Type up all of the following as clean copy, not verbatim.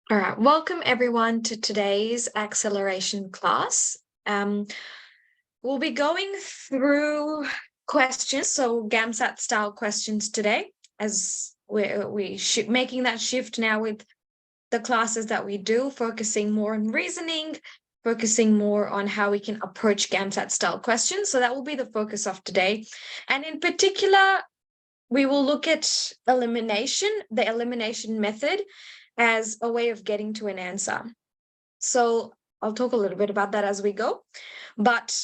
All right, welcome everyone to today's acceleration class. We'll be going through questions, so GAMSAT style questions today, as we're making that shift now with the classes that we do, focusing more on reasoning, focusing more on how we can approach GAMSAT style questions. So that will be the focus of today. And in particular, we will look at elimination, the elimination method, as a way of getting to an answer. So I'll talk a little bit about that as we go. But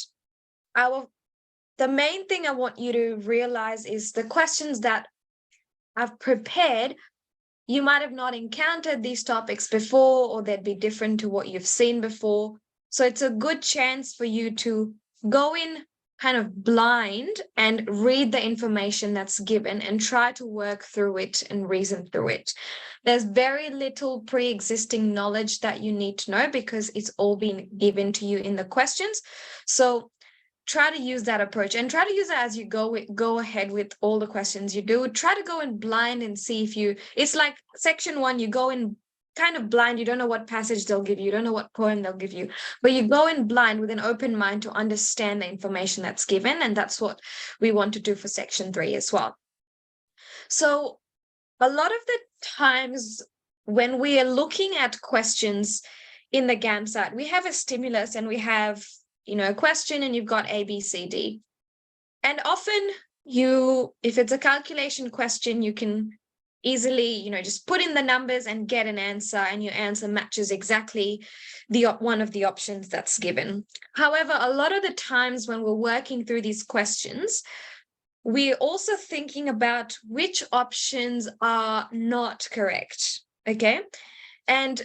the main thing I want you to realize is the questions that I've prepared, you might have not encountered these topics before, or they'd be different to what you've seen before. So it's a good chance for you to go in kind of blind and read the information that's given and try to work through it and reason through it. There's very little pre-existing knowledge that you need to know because it's all been given to you in the questions. So try to use that approach and try to use it as you go ahead with all the questions you do. Try to go in blind and see if it's like section 1, you go in kind of blind, you don't know what passage they'll give you, you don't know what poem they'll give you, but you go in blind with an open mind to understand the information that's given, and that's what we want to do for section 3 as well. So a lot of the times when we are looking at questions in the GAMSAT, we have a stimulus and we have, a question and you've got A, B, C, D. And often if it's a calculation question, you can easily, just put in the numbers and get an answer, and your answer matches exactly one of the options that's given. However, a lot of the times when we're working through these questions, we're also thinking about which options are not correct, okay? And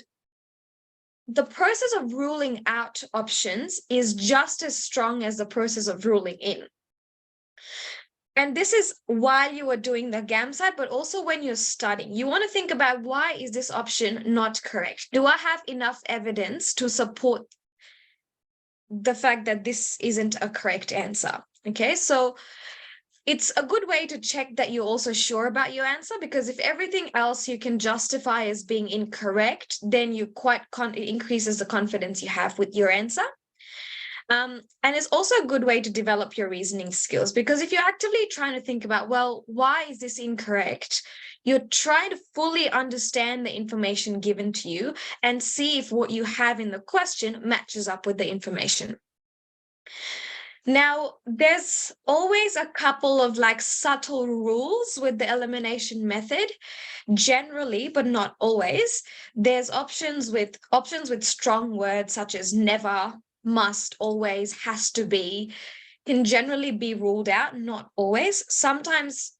the process of ruling out options is just as strong as the process of ruling in. And this is while you are doing the GAMSAT, but also when you're studying. You want to think about, why is this option not correct? Do I have enough evidence to support the fact that this isn't a correct answer? Okay, so it's a good way to check that you're also sure about your answer, because if everything else you can justify as being incorrect, then it increases the confidence you have with your answer. And it's also a good way to develop your reasoning skills, because if you're actively trying to think about, well, why is this incorrect? You're trying to fully understand the information given to you and see if what you have in the question matches up with the information. Now, there's always a couple of subtle rules with the elimination method, generally, but not always. There's options with strong words such as never, must, always, has to be, can generally be ruled out, not always. Sometimes,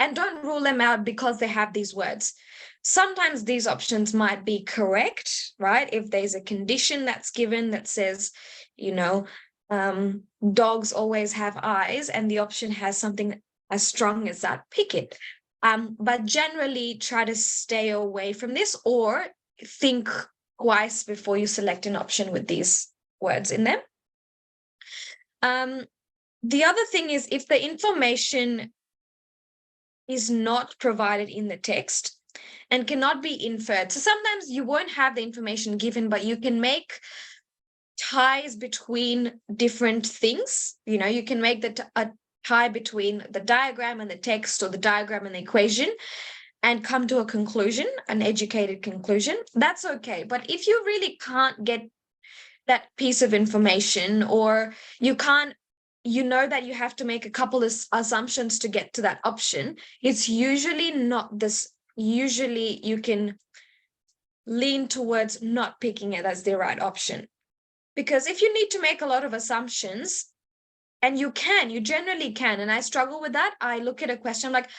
and don't rule them out because they have these words. Sometimes these options might be correct, right? If there's a condition that's given that says, dogs always have eyes, and the option has something as strong as that, pick it. But generally try to stay away from this, or think twice before you select an option with these words in them. The other thing is, if the information is not provided in the text and cannot be inferred. So sometimes you won't have the information given, but you can make ties between different things. You can make a tie between the diagram and the text, or the diagram and the equation, and come to a conclusion, an educated conclusion. That's okay. But if you really can't get that piece of information, or you can't, that you have to make a couple of assumptions to get to that option, it's usually not this. Usually you can lean towards not picking it as the right option. Because if you need to make a lot of assumptions, and you generally can, and I struggle with that, I look at a question, I'm like,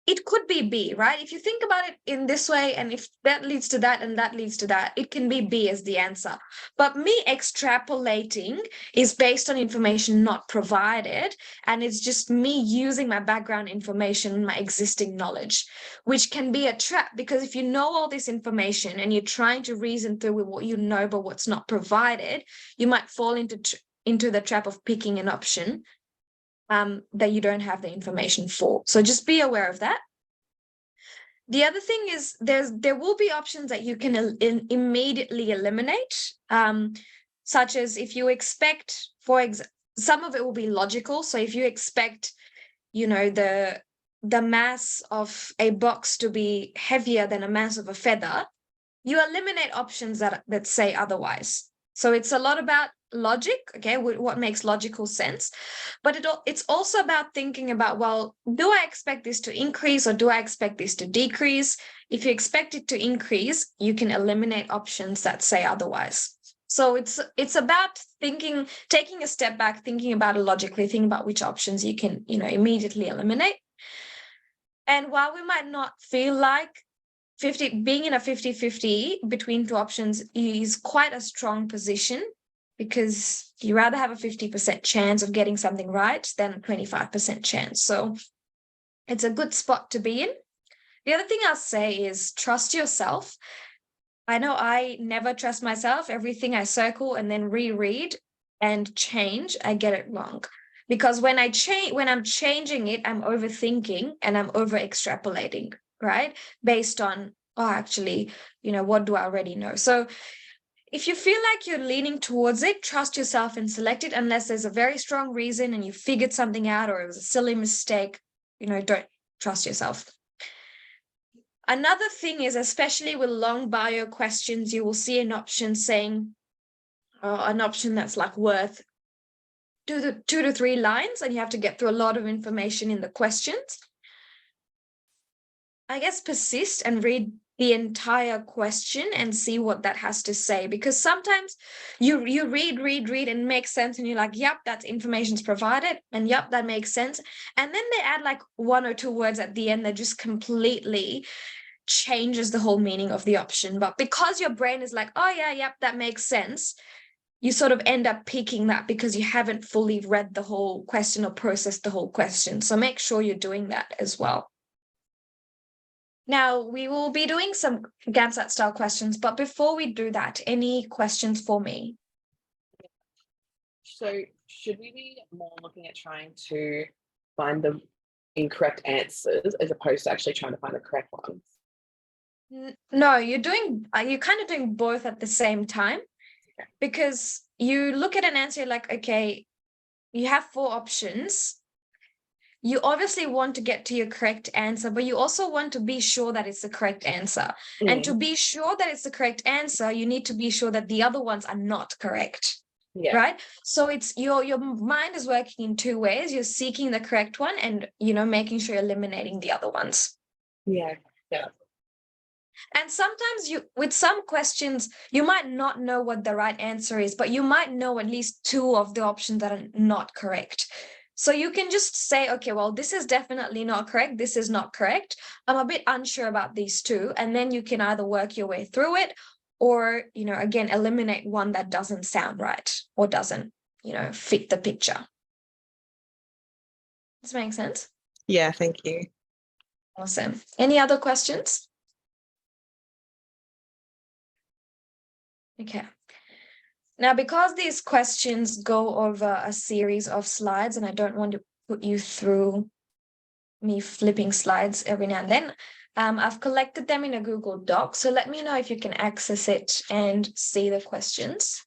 it could be B, right? If you think about it in this way, and if that leads to that and that leads to that, it can be B as the answer. But me extrapolating is based on information not provided, and it's just me using my background information, my existing knowledge, which can be a trap, because if you know all this information and you're trying to reason through with what you know but what's not provided, you might fall into the trap of picking an option that you don't have the information for. So just be aware of that. The other thing is there will be options that you can immediately eliminate, such as if you expect, some of it will be logical. So if you expect, the mass of a box to be heavier than a mass of a feather, you eliminate options that say otherwise. So it's a lot about logic, okay, what makes logical sense. But it's also about thinking about, well, do I expect this to increase or do I expect this to decrease? If you expect it to increase, you can eliminate options that say otherwise. So it's about taking a step back, thinking about it logically, thinking about which options you can, immediately eliminate. And while we might not feel like being in a 50-50 between two options is quite a strong position, because you rather have a 50% chance of getting something right than a 25% chance. So it's a good spot to be in. The other thing I'll say is trust yourself. I know I never trust myself. Everything I circle and then reread and change, I get it wrong. Because when I'm changing it, I'm overthinking and I'm over extrapolating, right? Based on, actually, what do I already know? So if you feel like you're leaning towards it, trust yourself and select it, unless there's a very strong reason and you figured something out or it was a silly mistake, don't trust yourself. Another thing is, especially with long bio questions, you will see an option saying, an option that's like worth 2 to 3 lines, and you have to get through a lot of information in the questions. I guess persist and read the entire question and see what that has to say, because sometimes you read and make sense and you're like, yep, that information's provided, and yep, that makes sense, and then they add like 1 or 2 words at the end that just completely changes the whole meaning of the option. But because your brain is like, oh yeah, yep, that makes sense, you sort of end up picking that because you haven't fully read the whole question or processed the whole question. So make sure you're doing that as well. Now, we will be doing some GAMSAT style questions, but before we do that, any questions for me? So should we be more looking at trying to find the incorrect answers as opposed to actually trying to find the correct ones? No, you're kind of doing both at the same time. Okay. Because you look at an answer, you're like, okay, you have 4 options. You obviously want to get to your correct answer, but you also want to be sure that it's the correct answer. And to be sure that it's the correct answer, you need to be sure that the other ones are not correct. Yeah. Right? So it's your mind is working in 2 ways. You're seeking the correct one and, making sure you're eliminating the other ones. Yeah. And sometimes with some questions, you might not know what the right answer is, but you might know at least 2 of the options that are not correct. So you can just say, okay, well, this is definitely not correct. This is not correct. I'm a bit unsure about these 2. And then you can either work your way through it or, again, eliminate one that doesn't sound right or doesn't, fit the picture. Does that make sense? Yeah, thank you. Awesome. Any other questions? Okay. Now, because these questions go over a series of slides, and I don't want to put you through me flipping slides every now and then, I've collected them in a Google Doc. So let me know if you can access it and see the questions.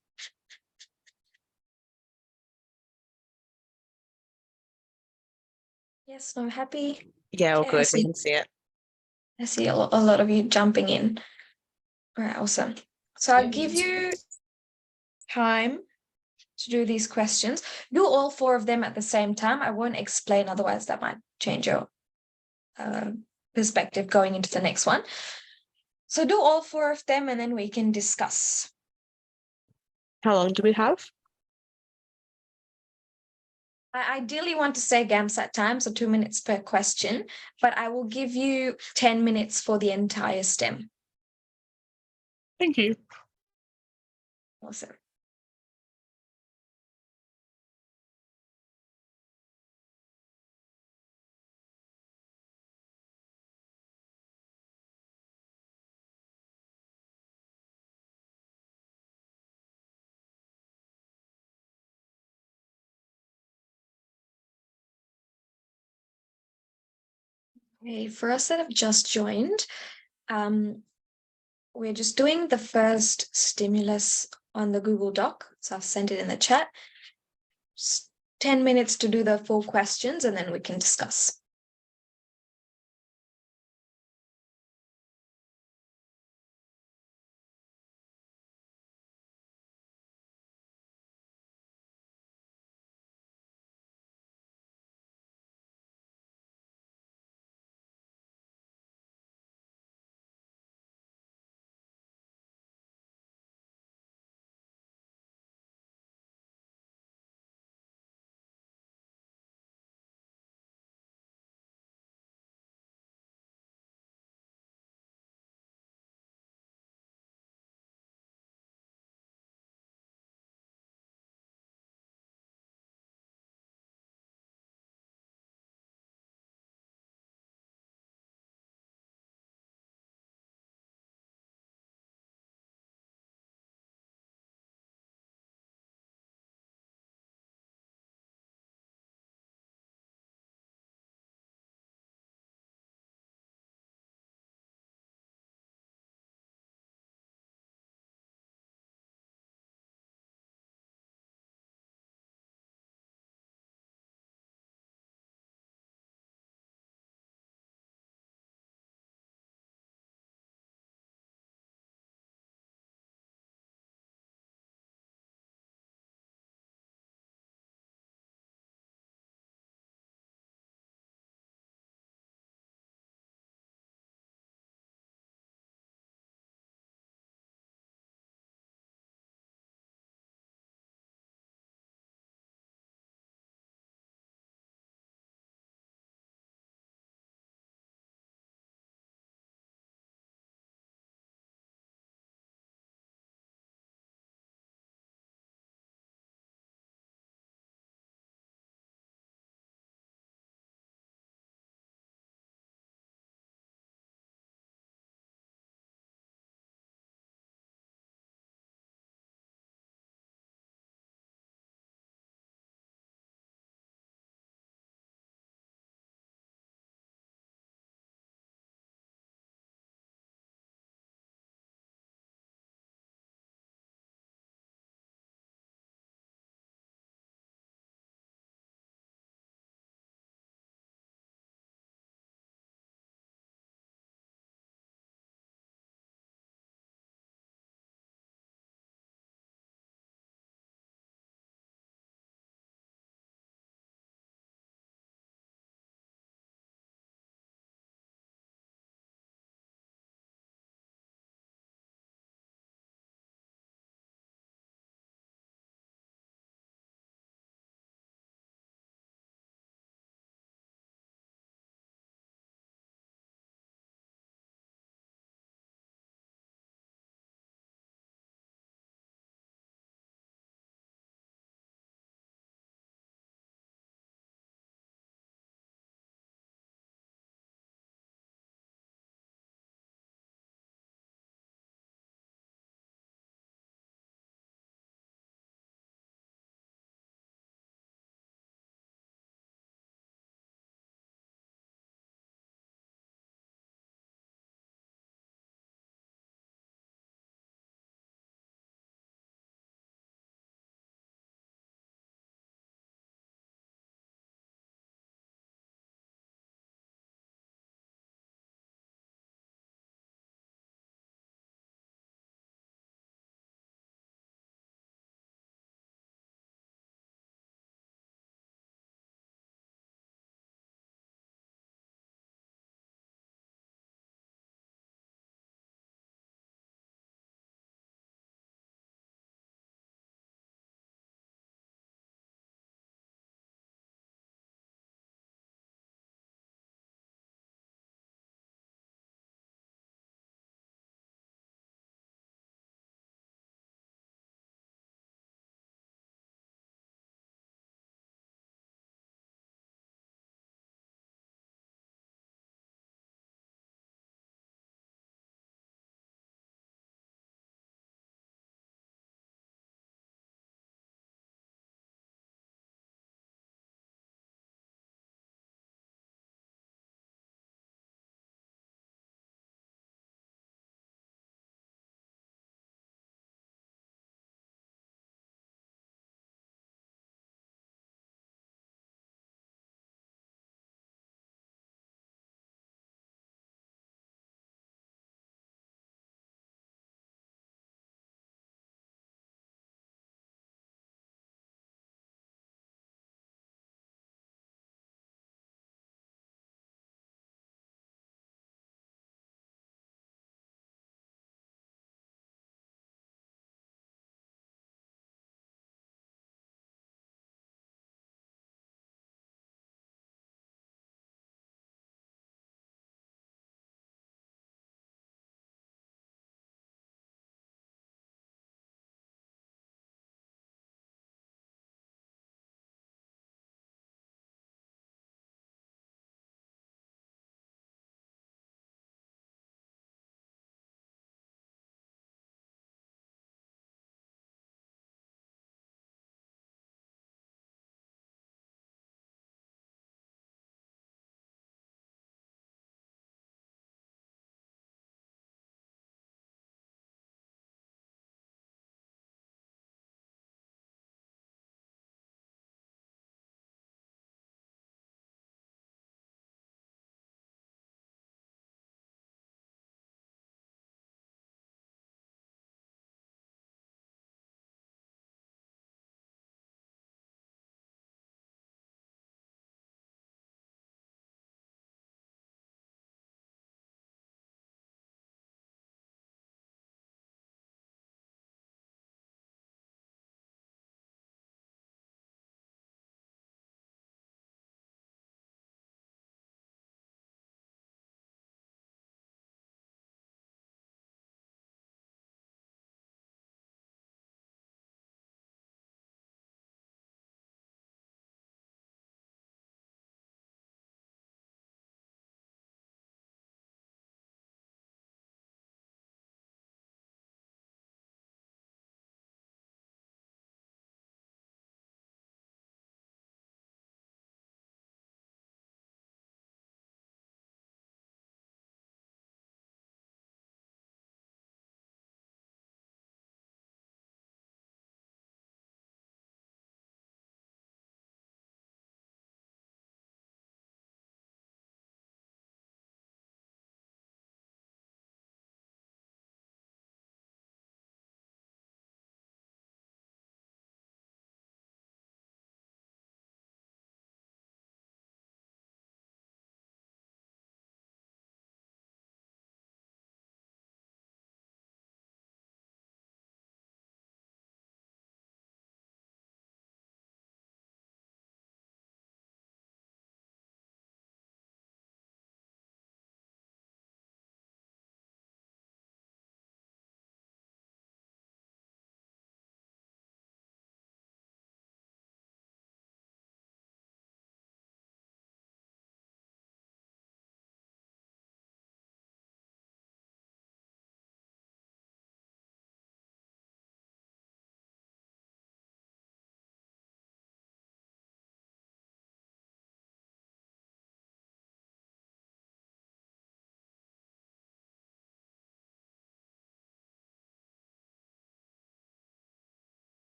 Yes, no, happy? Yeah, all good. We can see it. I see a lot of you jumping in. All right, awesome. So I'll give you time to do these questions. Do all 4 of them at the same time. I won't explain, otherwise that might change your perspective going into the next one. So do all 4 of them and then we can discuss. How long do we have? I ideally want to say GAMSAT time, so 2 minutes per question, but I will give you 10 minutes for the entire STEM. Thank you. Awesome. Okay, for us that have just joined, we're just doing the first stimulus on the Google Doc. So I've sent it in the chat. Just 10 minutes to do the full questions and then we can discuss.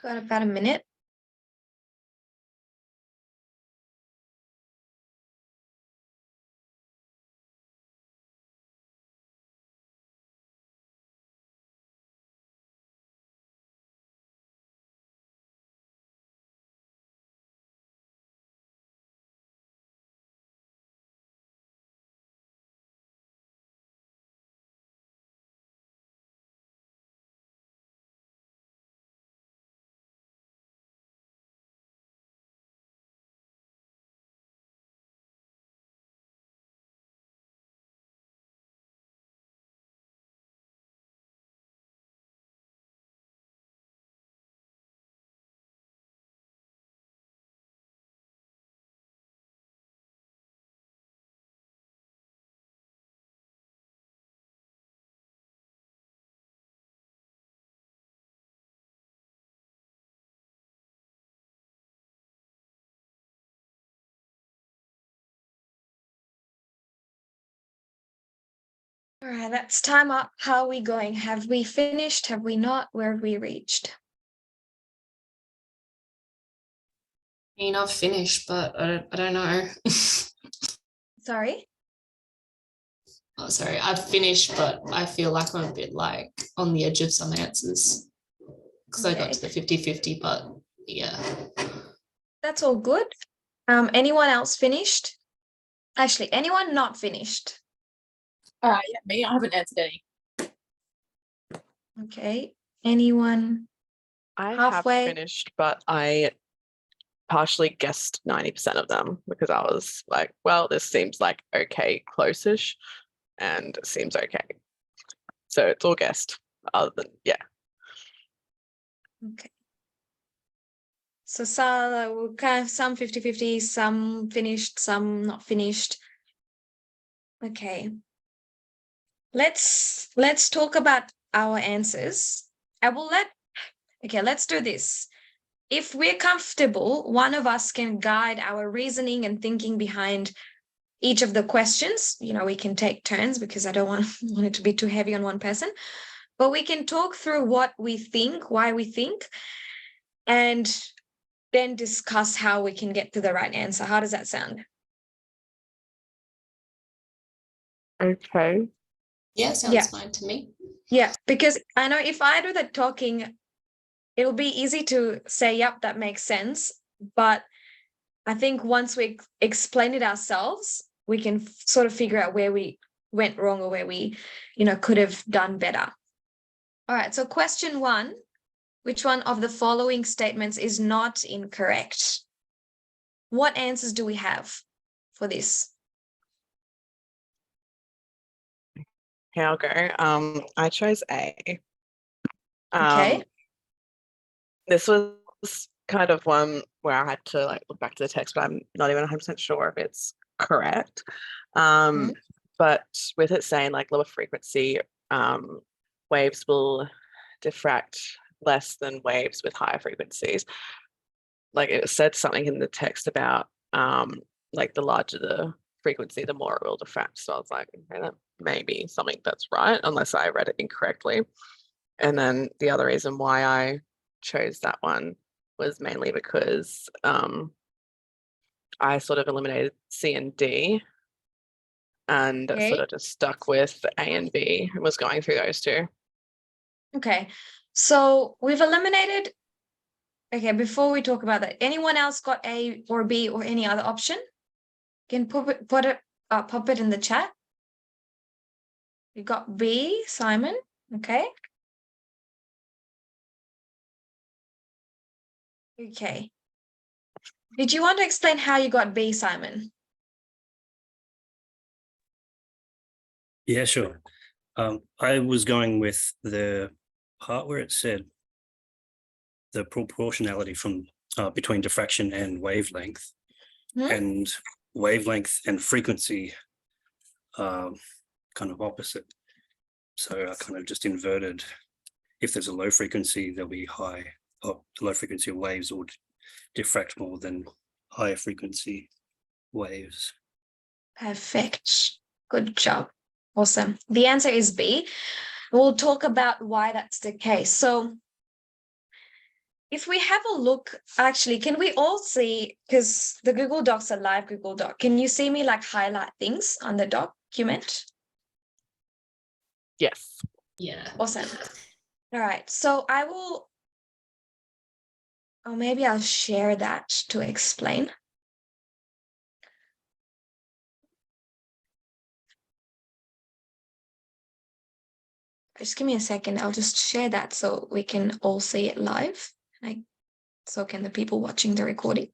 Got about a minute. All right, that's time up. How are we going? Have we finished? Have we not? Where have we reached? I mean, I've finished, but I don't know. Sorry? Oh, sorry, I've finished, but I feel like I'm a bit like on the edge of some answers because I got to the 50-50, but yeah. That's all good. Anyone else finished? Actually, anyone not finished? Yeah, me. I haven't answered any. Okay. Anyone I halfway? have finished, but I partially guessed 90% of them because I was like, well, this seems like okay, close-ish, and it seems okay. So it's all guessed, other than, yeah. Okay. So some kind of some 50-50, some finished, some not finished. Okay. Let's talk about our answers. Okay, let's do this. If we're comfortable, one of us can guide our reasoning and thinking behind each of the questions. You know, we can take turns because I don't want it to be too heavy on one person, but we can talk through what we think, why we think, and then discuss how we can get to the right answer. How does that sound? Okay. Yeah, sounds fine to me. Yeah, because I know if I do the talking, it'll be easy to say, yep, that makes sense. But I think once we explain it ourselves, we can sort of figure out where we went wrong or where we, could have done better. All right, so question 1, which one of the following statements is not incorrect? What answers do we have for this? Here I'll go. I chose A. Okay. This was kind of one where I had to like look back to the text, but I'm not even 100% sure if it's correct. But with it saying like lower frequency waves will diffract less than waves with higher frequencies. Like it said something in the text about like the larger the frequency, the more it will diffract. So I was like, okay, that may be something that's right, unless I read it incorrectly. And then the other reason why I chose that one was mainly because I sort of eliminated C and D and sort of just stuck with A and B and was going through those two. Okay, so we've eliminated. Okay, before we talk about that, anyone else got A or B or any other option? Can pop it in the chat. You got B, Simon. Okay. Okay. Did you want to explain how you got B, Simon? Yeah, sure. I was going with the part where it said the proportionality from between diffraction and wavelength, and wavelength and frequency are kind of opposite. So I kind of just inverted. If there's a low frequency, there'll be high, or low frequency waves will diffract more than higher frequency waves. Perfect. Good job. Awesome. The answer is B. We'll talk about why that's the case. So if we have a look, actually, can we all see, because the Google Docs are live Google Doc, can you see me like highlight things on the document? Yes. Yeah. Awesome. All right, so I will, or maybe I'll share that to explain. Just give me a second. I'll just share that so we can all see it live. Like, so can the people watching the recording.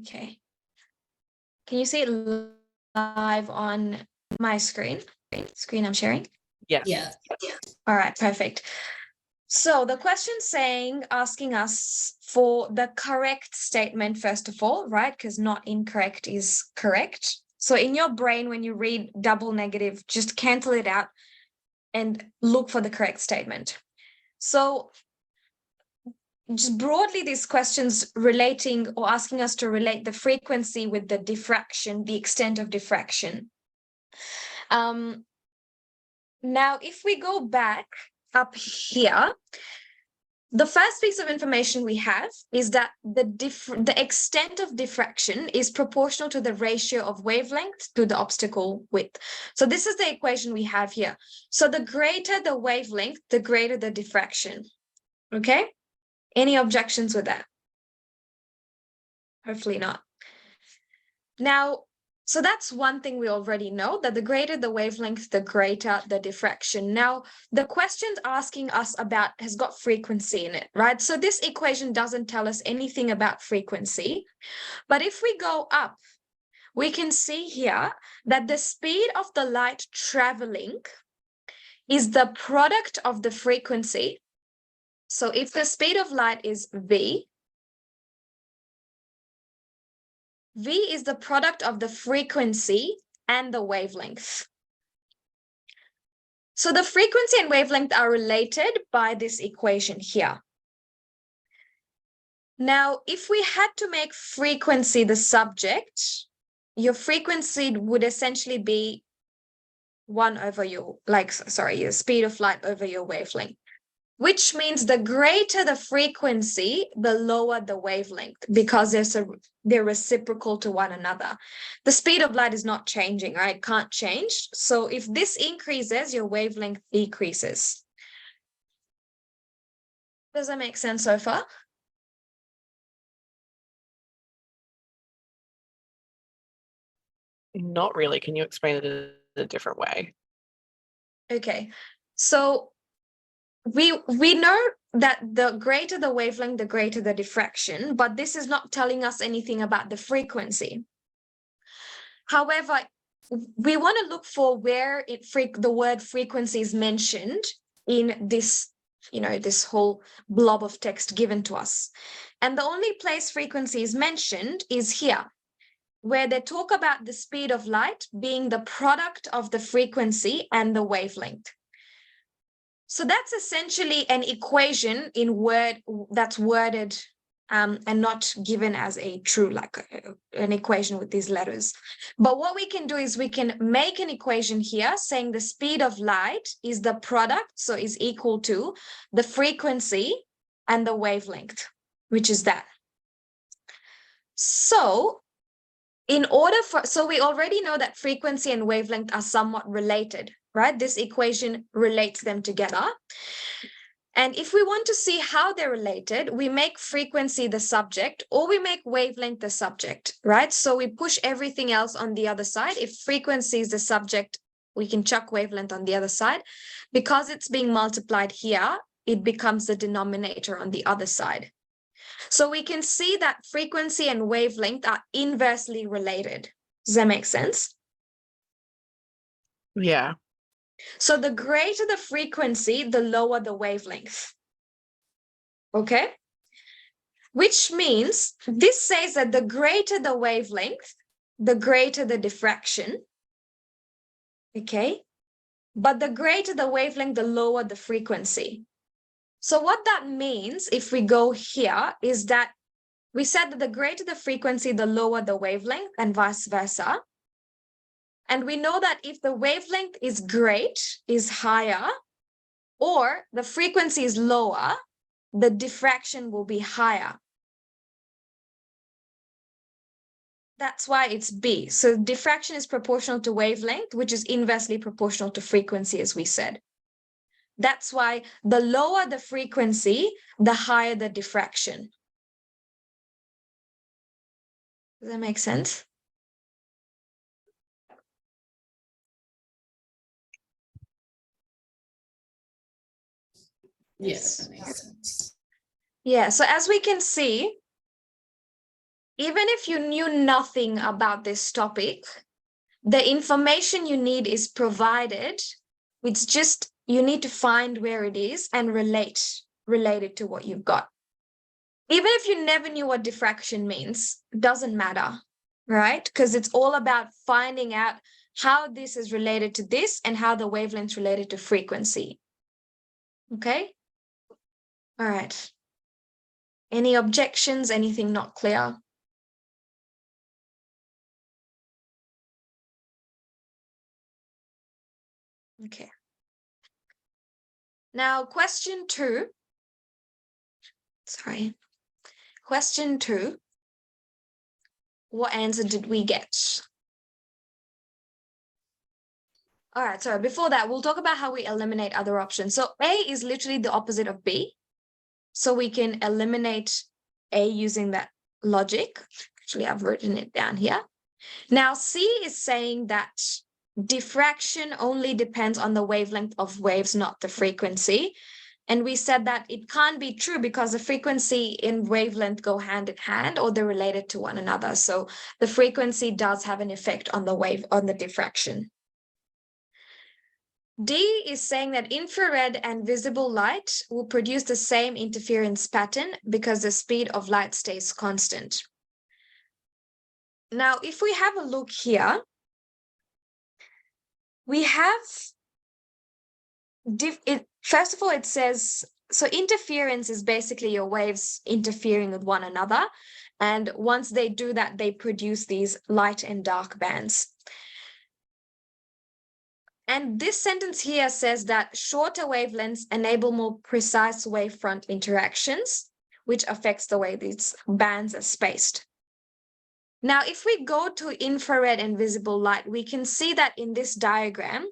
Okay. Can you see it live on my screen? Screen I'm sharing? Yes. Yeah. All right, perfect. So the question asking us for the correct statement, first of all, right? Because not incorrect is correct. So in your brain, when you read double negative, just cancel it out and look for the correct statement. So just broadly, these questions relating or asking us to relate the frequency with the diffraction, the extent of diffraction. Now, if we go back up here, the first piece of information we have is that the extent of diffraction is proportional to the ratio of wavelength to the obstacle width. So this is the equation we have here. So the greater the wavelength, the greater the diffraction. Okay? Any objections with that? Hopefully not. Now, so that's one thing we already know, that the greater the wavelength, the greater the diffraction. Now, the question asking us about has got frequency in it, right? So this equation doesn't tell us anything about frequency. But if we go up, we can see here that the speed of the light traveling is the product of the frequency. So if the speed of light is v, v is the product of the frequency and the wavelength. So the frequency and wavelength are related by this equation here. Now, if we had to make frequency the subject, your frequency would essentially be 1 over your speed of light over your wavelength, which means the greater the frequency, the lower the wavelength, because they're reciprocal to one another. The speed of light is not changing, right? It can't change. So if this increases, your wavelength decreases. Does that make sense so far? Not really. Can you explain it in a different way? Okay, so we know that the greater the wavelength, the greater the diffraction, but this is not telling us anything about the frequency. However, we want to look for where the word frequency is mentioned in this, this whole blob of text given to us. And the only place frequency is mentioned is here, where they talk about the speed of light being the product of the frequency and the wavelength. So that's essentially an equation in that's worded and not given as a true, an equation with these letters. But what we can do is we can make an equation here saying the speed of light is the product, so is equal to the frequency and the wavelength, which is that. So we already know that frequency and wavelength are somewhat related, right? This equation relates them together. And if we want to see how they're related, we make frequency the subject or we make wavelength the subject, right? So we push everything else on the other side. If frequency is the subject, we can chuck wavelength on the other side. Because it's being multiplied here, it becomes the denominator on the other side. So we can see that frequency and wavelength are inversely related. Does that make sense? Yeah. So the greater the frequency, the lower the wavelength. Okay? Which means this says that the greater the wavelength, the greater the diffraction. Okay? But the greater the wavelength, the lower the frequency. So what that means, if we go here, is that we said that the greater the frequency, the lower the wavelength, and vice versa. And we know that if the wavelength is higher, or the frequency is lower, the diffraction will be higher. That's why it's B. So diffraction is proportional to wavelength, which is inversely proportional to frequency, as we said. That's why the lower the frequency, the higher the diffraction. Does that make sense? Yes, that makes sense. Yeah, so as we can see, even if you knew nothing about this topic, the information you need is provided. It's just you need to find where it is and relate it to what you've got. Even if you never knew what diffraction means, it doesn't matter, right? Because it's all about finding out how this is related to this and how the wavelength's related to frequency. Okay? All right. Any objections? Anything not clear? Okay. Now, question 2. Sorry. Question 2. What answer did we get? All right, so before that, we'll talk about how we eliminate other options. So A is literally the opposite of B. So we can eliminate A using that logic. Actually, I've written it down here. Now, C is saying that diffraction only depends on the wavelength of waves, not the frequency. And we said that it can't be true because the frequency and wavelength go hand in hand, or they're related to one another. So the frequency does have an effect on the diffraction. D is saying that infrared and visible light will produce the same interference pattern because the speed of light stays constant. Now, if we have a look here, we have, first of all, it says, so interference is basically your waves interfering with one another. And once they do that, they produce these light and dark bands. And this sentence here says that shorter wavelengths enable more precise wavefront interactions, which affects the way these bands are spaced. Now, if we go to infrared and visible light, we can see that in this diagram,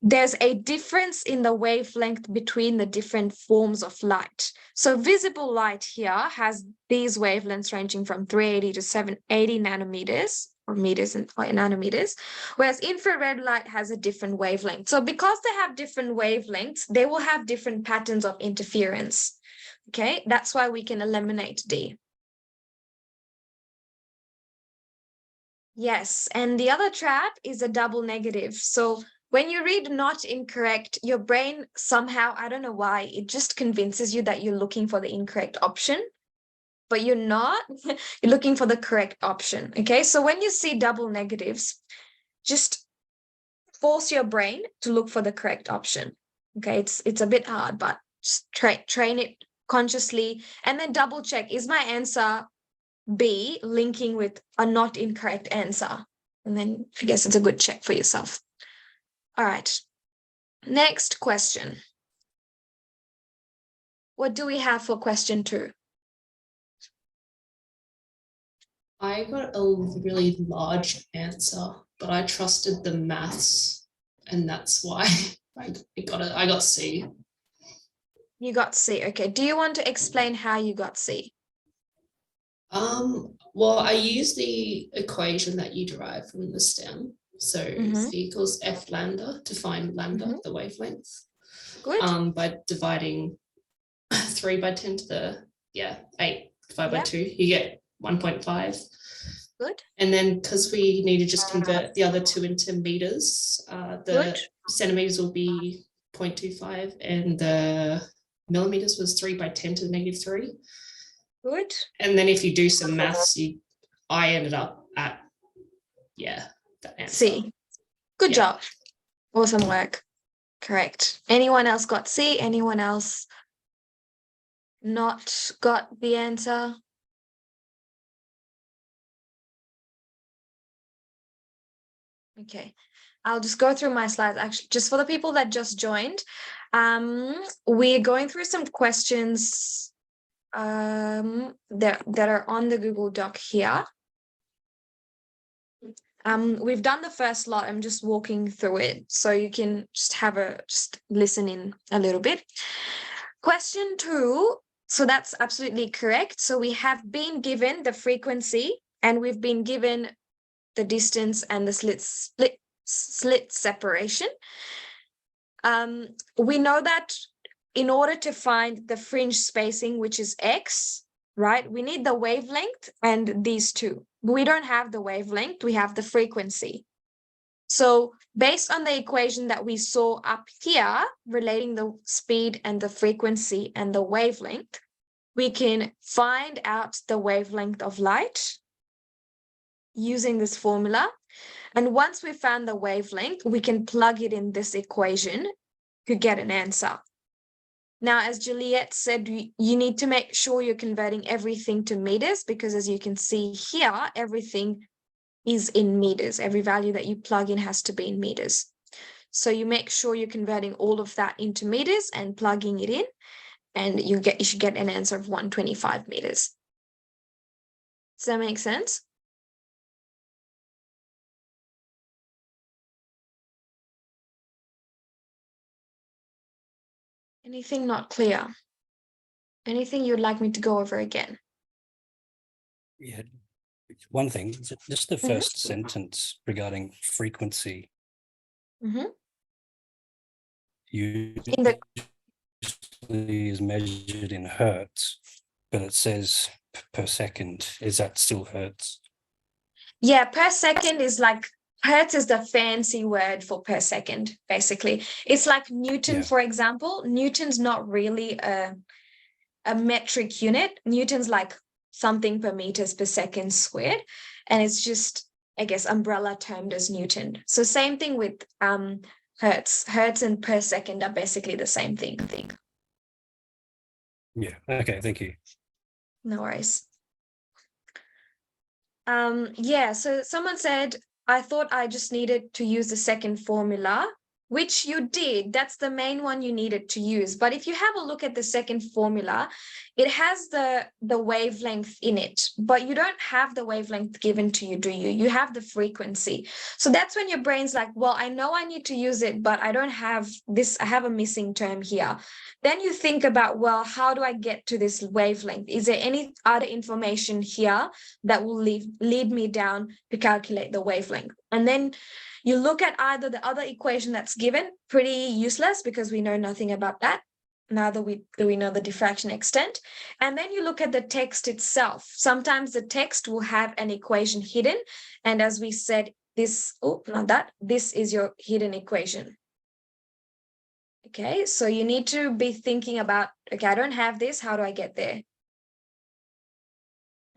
there's a difference in the wavelength between the different forms of light. So visible light here has these wavelengths ranging from 380 to 780 nanometers, or meters and nanometers, whereas infrared light has a different wavelength. So because they have different wavelengths, they will have different patterns of interference. Okay, that's why we can eliminate D. Yes, and the other trap is a double negative. So when you read not incorrect, your brain somehow, I don't know why, it just convinces you that you're looking for the incorrect option, but you're not. You're looking for the correct option. Okay, so when you see double negatives, just force your brain to look for the correct option. Okay, it's a bit hard, but just train it consciously and then double check, is my answer B linking with a not incorrect answer? And then I guess it's a good check for yourself. All right, next question. What do we have for question 2? I got a really large answer, but I trusted the maths, and that's why I got C. You got C. Okay. Do you want to explain how you got C? Well, I used the equation that you derive from the stem. So V equals F lambda to find lambda, the wavelength. Good. By dividing 3 by 10 to the 8 divided by 2, you get 1.5. Good. And then because we need to just convert the other 2 into meters, the centimeters will be 0.25 and the millimeters was 3 by 10 to the -3. Good. And then if you do some maths, I ended up at that answer. C. Good job. Awesome work. Correct. Anyone else got C? Anyone else not got the answer? Okay. I'll just go through my slides, actually, just for the people that just joined. We're going through some questions that are on the Google Doc here. We've done the first lot. I'm just walking through it, so you can just listen in a little bit. Question 2. So that's absolutely correct. So we have been given the frequency, and we've been given the distance and the slit separation. We know that in order to find the fringe spacing, which is x, right, we need the wavelength and these two. We don't have the wavelength, we have the frequency. So based on the equation that we saw up here, relating the speed and the frequency and the wavelength, we can find out the wavelength of light using this formula. And once we found the wavelength, we can plug it in this equation to get an answer. Now, as Juliet said, you need to make sure you're converting everything to meters, because as you can see here, everything is in meters. Every value that you plug in has to be in meters. So you make sure you're converting all of that into meters and plugging it in, and you should get an answer of 125 meters. Does that make sense? Anything not clear? Anything you'd like me to go over again? Yeah, one thing, just the first sentence regarding frequency. Usually is measured in hertz, but it says per second. Is that still hertz? Yeah, per second is like, hertz is the fancy word for per second, basically. It's like Newton, for example. Newton's not really a metric unit. Newton's like something per meters per second squared. And it's just, I guess, umbrella termed as Newton. So same thing with hertz. Hertz and per second are basically the same thing. Yeah, okay, thank you. No worries. Yeah, so someone said, I thought I just needed to use the second formula, which you did. That's the main one you needed to use. But if you have a look at the second formula, it has the wavelength in it, but you don't have the wavelength given to you, do you? You have the frequency. So that's when your brain's like, well, I know I need to use it, but I don't have this. I have a missing term here. Then you think about, well, how do I get to this wavelength? Is there any other information here that will lead me down to calculate the wavelength? And then you look at either the other equation that's given, pretty useless because we know nothing about that. Neither do we know the diffraction extent. And then you look at the text itself. Sometimes the text will have an equation hidden. And as we said, this is your hidden equation. Okay, so you need to be thinking about, okay, I don't have this, how do I get there?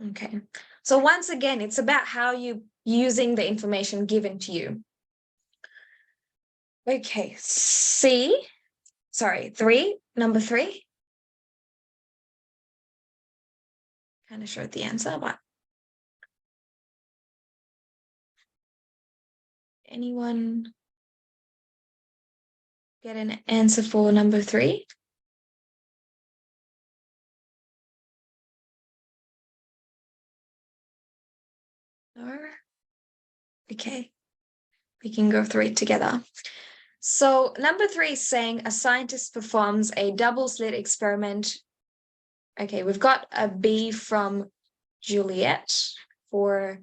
Okay, so once again, it's about how you using the information given to you. Okay, number 3. Kind of showed the answer, but anyone get an answer for number 3? No? Okay, we can go through it together. So number 3 is saying a scientist performs a double slit experiment. Okay, we've got a B from Juliet for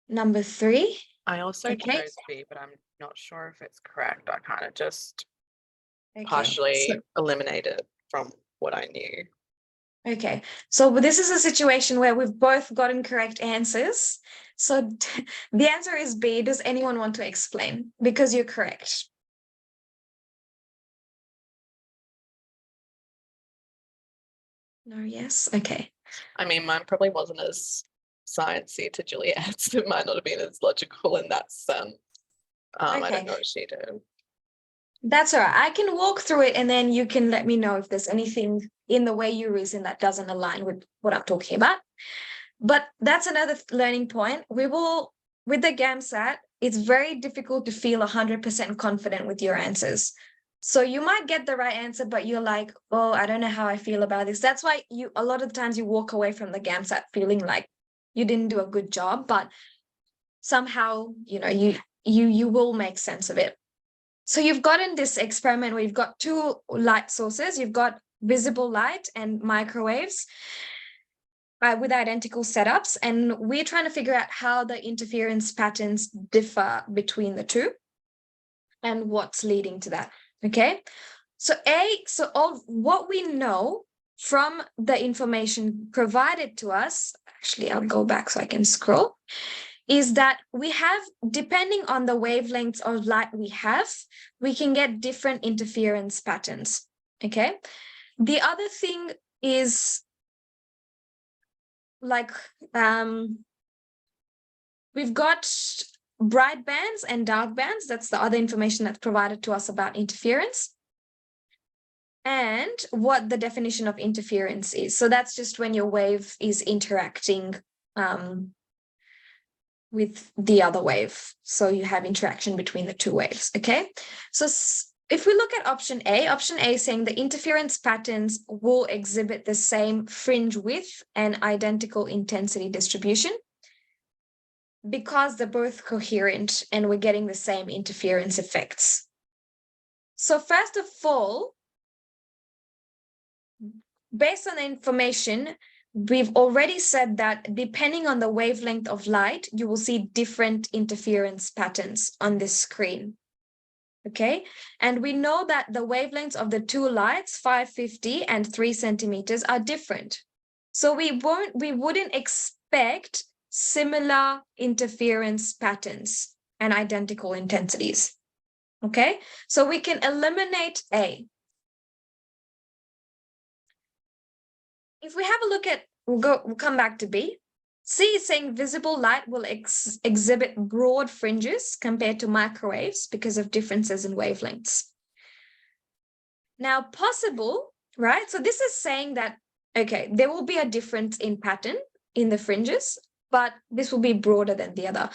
number 3. I also chose B, but I'm not sure if it's correct. I kind of just partially eliminated from what I knew. Okay, so this is a situation where we've both gotten correct answers. So the answer is B. Does anyone want to explain? Because you're correct. No, yes? Okay. I mean, mine probably wasn't as sciencey to Juliet's. It might not have been as logical in that sense. I don't know what she did. That's all right. I can walk through it and then you can let me know if there's anything in the way you reason that doesn't align with what I'm talking about. But that's another learning point. We will, with the GAMSAT, it's very difficult to feel 100% confident with your answers. So you might get the right answer, but you're like, oh, I don't know how I feel about this. That's why a lot of the times you walk away from the GAMSAT feeling like you didn't do a good job, but somehow, you will make sense of it. So you've got in this experiment where you've got two light sources. You've got visible light and microwaves with identical setups. And we're trying to figure out how the interference patterns differ between the two and what's leading to that. Okay. So all what we know from the information provided to us, actually, I'll go back so I can scroll, is that we have, depending on the wavelengths of light we can get different interference patterns. Okay. The other thing is like, we've got bright bands and dark bands. That's the other information that's provided to us about interference and what the definition of interference is. So that's just when your wave is interacting with the other wave. So you have interaction between the two waves. Okay. So if we look at option A is saying the interference patterns will exhibit the same fringe width and identical intensity distribution because they're both coherent and we're getting the same interference effects. So first of all, based on the information, we've already said that depending on the wavelength of light, you will see different interference patterns on this screen. Okay, and we know that the wavelengths of the two lights, 550 and 3 centimeters, are different. So we wouldn't expect similar interference patterns and identical intensities. Okay, so we can eliminate A. If we have a look at, we'll come back to B. C is saying visible light will exhibit broad fringes compared to microwaves because of differences in wavelengths. Now, possible, right? So this is saying that, okay, there will be a difference in pattern in the fringes, but this will be broader than the other.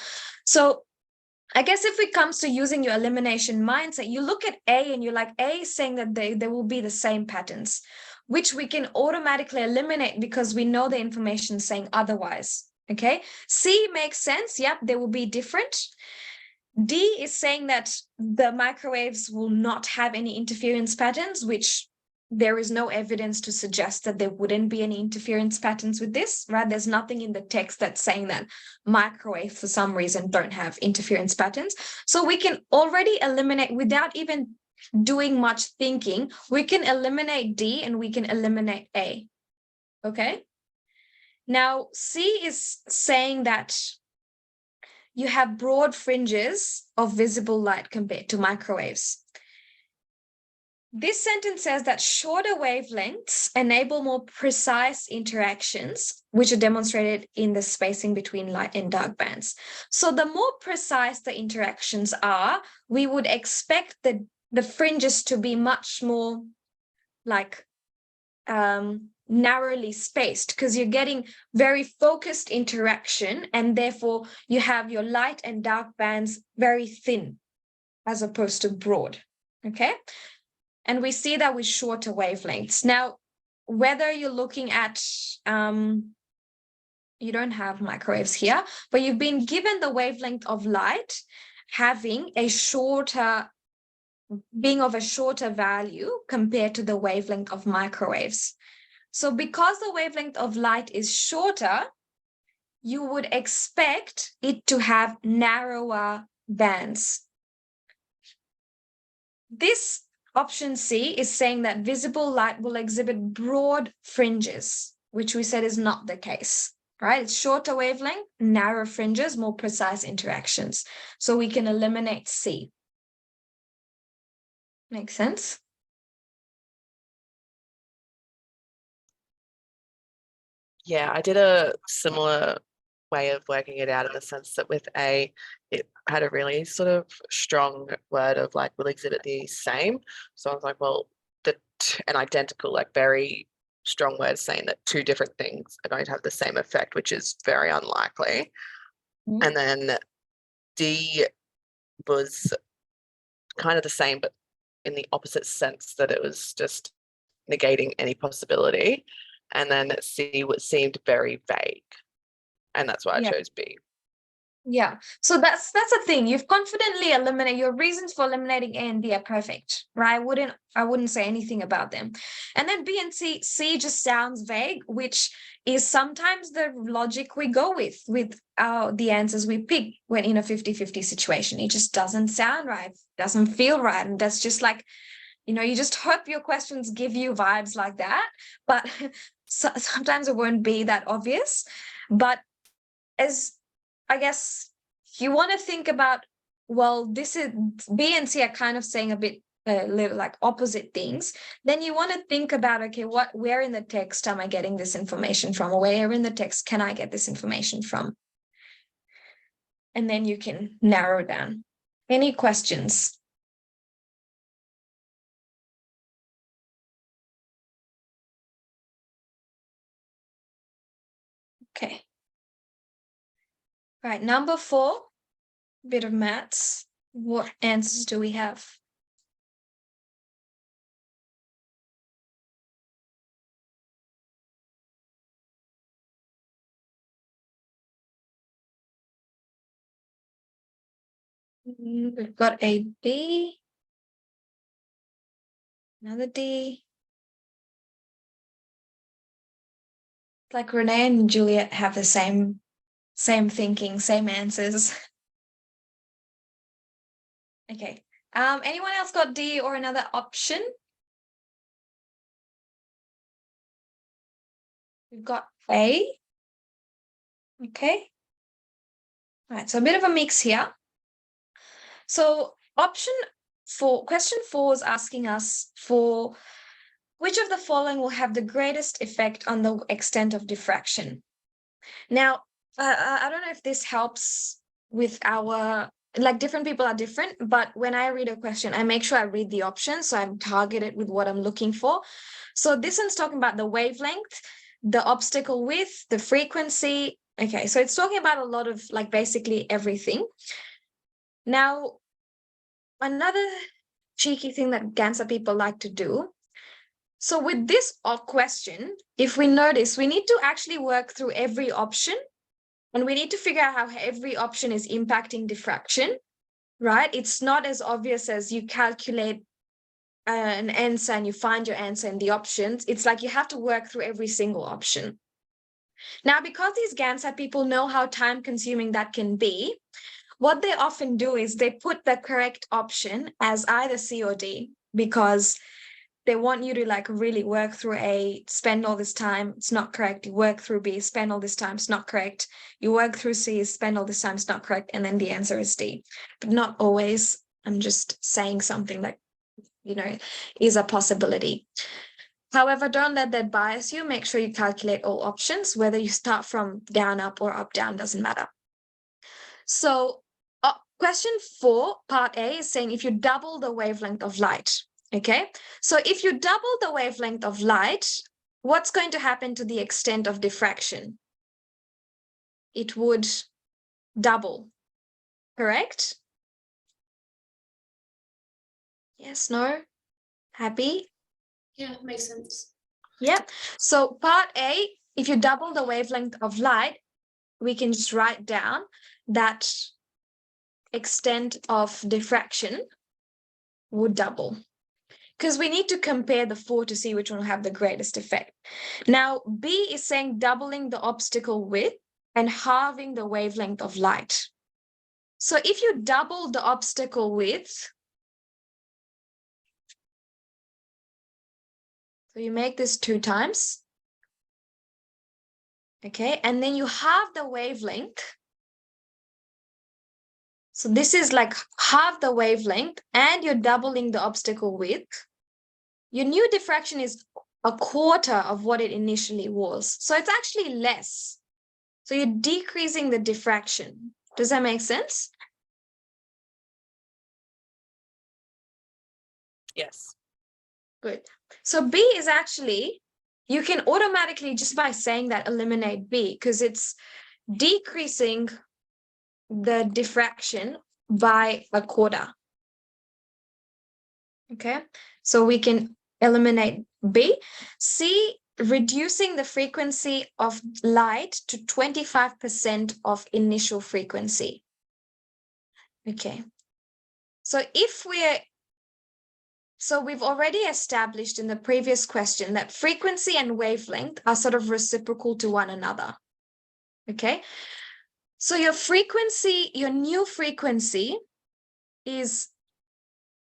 So I guess if it comes to using your elimination mindset, you look at A and you're like, A is saying that there will be the same patterns, which we can automatically eliminate because we know the information saying otherwise. Okay. C makes sense. Yep, they will be different. D is saying that the microwaves will not have any interference patterns, which there is no evidence to suggest that there wouldn't be any interference patterns with this, right? There's nothing in the text that's saying that microwaves for some reason don't have interference patterns. So we can already eliminate without even doing much thinking. We can eliminate D and we can eliminate A. Okay. Now C is saying that you have broad fringes of visible light compared to microwaves. This sentence says that shorter wavelengths enable more precise interactions, which are demonstrated in the spacing between light and dark bands. So the more precise the interactions are, we would expect the fringes to be much more like narrowly spaced because you're getting very focused interaction and therefore you have your light and dark bands very thin as opposed to broad. Okay. And we see that with shorter wavelengths. Now, whether you're looking at, you don't have microwaves here, but you've been given the wavelength of light having a shorter, being of a shorter value compared to the wavelength of microwaves. So because the wavelength of light is shorter, you would expect it to have narrower bands. This option C is saying that visible light will exhibit broad fringes, which we said is not the case, right? It's shorter wavelength, narrow fringes, more precise interactions. So we can eliminate C. Make sense? Yeah, I did a similar way of working it out in the sense that with A, it had a really sort of strong word of like, will exhibit the same. So I was like, well, an identical, like very strong word saying that two different things are going to have the same effect, which is very unlikely. And then D was kind of the same, but in the opposite sense, that it was just negating any possibility. And then C seemed very vague. And that's why I chose B. Yeah, so that's the thing. You've confidently eliminated your reasons for eliminating A and B are perfect, right? I wouldn't say anything about them. And then B and C just sounds vague, which is sometimes the logic we go with the answers we pick when in a 50-50 situation. It just doesn't sound right, doesn't feel right, and that's just like, you just hope your questions give you vibes like that, but sometimes it won't be that obvious. But as I guess you want to think about, well, this is B and C are kind of saying a bit little like opposite things. Then you want to think about, okay, where in the text am I getting this information from, or where in the text can I get this information from? And then you can narrow down. Any questions? Okay. Right, number 4, bit of maths. What answers do we have? We've got a B, another D. Like Renee and Juliet have the same thinking, same answers. Okay. Anyone else got D or another option? We've got A. Okay. All right, so a bit of a mix here. So question 4 is asking us for which of the following will have the greatest effect on the extent of diffraction. Now, I don't know if this helps with our, like different people are different, but when I read a question, I make sure I read the options, so I'm targeted with what I'm looking for. So this one's talking about the wavelength, the obstacle width, the frequency. Okay, so it's talking about a lot of like basically everything. Now, another cheeky thing that GAMSAT people like to do. So with this question, if we notice, we need to actually work through every option, and we need to figure out how every option is impacting diffraction, right? It's not as obvious as you calculate an answer and you find your answer in the options. It's like you have to work through every single option. Now, because these GAMSAT people know how time-consuming that can be, what they often do is they put the correct option as either C or D, because they want you to like really work through A, spend all this time, it's not correct. You work through B, spend all this time, it's not correct. You work through C, spend all this time, it's not correct. And then the answer is D. But not always. I'm just saying something that, is a possibility. However, don't let that bias you. Make sure you calculate all options, whether you start from down, up, or up, down, doesn't matter. So question 4, part A, is saying if you double the wavelength of light, okay? So if you double the wavelength of light, what's going to happen to the extent of diffraction? It would double, correct? Yes, no? Happy? Yeah, makes sense. Yeah. So part A, if you double the wavelength of light, we can just write down that extent of diffraction would double, because we need to compare the 4 to see which one will have the greatest effect. Now, B is saying doubling the obstacle width and halving the wavelength of light. So if you double the obstacle width, so you make this 2 times, okay, and then you halve the wavelength. So this is like half the wavelength, and you're doubling the obstacle width. Your new diffraction is a quarter of what it initially was. So it's actually less. So you're decreasing the diffraction. Does that make sense? Yes. Good. So B is actually, you can automatically, just by saying that, eliminate B, because it's decreasing the diffraction by a quarter. Okay, so we can eliminate B. C, reducing the frequency of light to 25% of initial frequency. Okay, so we've already established in the previous question that frequency and wavelength are sort of reciprocal to one another. Okay, so your frequency, your new frequency is,